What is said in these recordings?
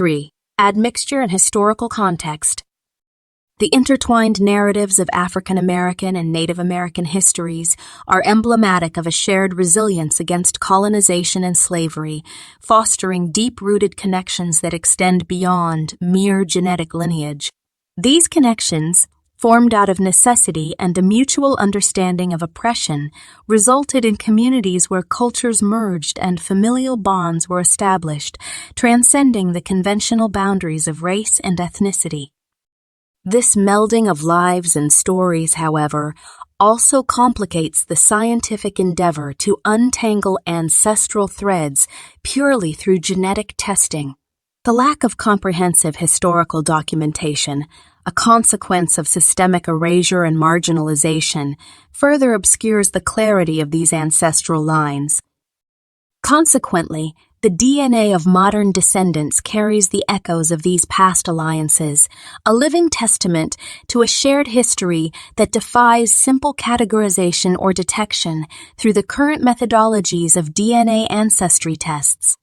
3. Admixture and historical context. The intertwined narratives of African American and Native American histories are emblematic of a shared resilience against colonization and slavery, fostering deep-rooted connections that extend beyond mere genetic lineage. These connections, formed out of necessity and a mutual understanding of oppression, resulted in communities where cultures merged and familial bonds were established, transcending the conventional boundaries of race and ethnicity. This melding of lives and stories, however, also complicates the scientific endeavor to untangle ancestral threads purely through genetic testing. The lack of comprehensive historical documentation, a consequence of systemic erasure and marginalization, further obscures the clarity of these ancestral lines. Consequently, the DNA of modern descendants carries the echoes of these past alliances, a living testament to a shared history that defies simple categorization or detection through the current methodologies of DNA ancestry tests.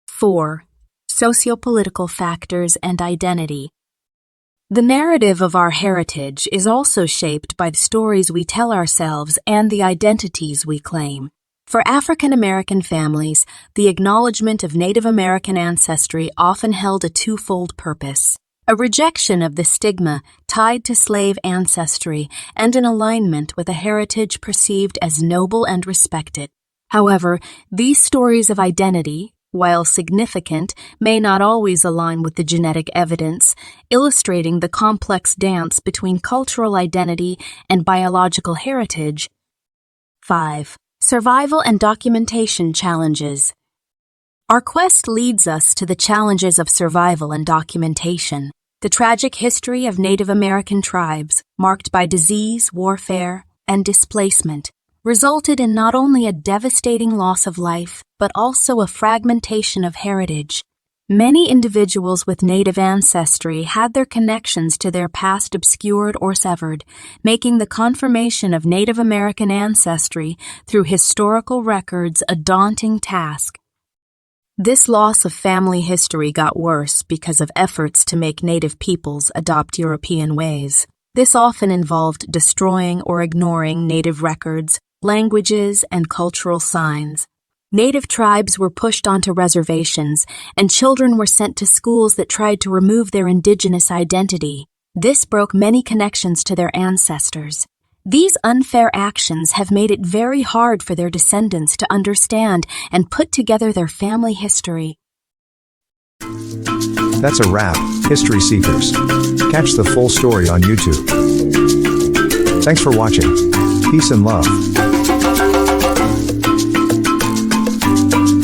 4. Sociopolitical factors and identity. The narrative of our heritage is also shaped by the stories we tell ourselves and the identities we claim. For African American families, the acknowledgement of Native American ancestry often held a twofold purpose: a rejection of the stigma tied to slave ancestry and an alignment with a heritage perceived as noble and respected. However, these stories of identity, while significant, may not always align with the genetic evidence, illustrating the complex dance between cultural identity and biological heritage. 5. Survival and documentation challenges. Our quest leads us to the challenges of survival and documentation. The tragic history of Native American tribes, marked by disease, warfare, and displacement, resulted in not only a devastating loss of life, but also a fragmentation of heritage. Many individuals with Native ancestry had their connections to their past obscured or severed, making the confirmation of Native American ancestry through historical records a daunting task. This loss of family history got worse because of efforts to make Native peoples adopt European ways. This often involved destroying or ignoring Native records, languages, and cultural signs. Native tribes were pushed onto reservations, and children were sent to schools that tried to remove their indigenous identity. This broke many connections to their ancestors. These unfair actions have made it very hard for their descendants to understand and put together their family history. That's a wrap, History Seekers. Catch the full story on YouTube. Thanks for watching. Peace and love.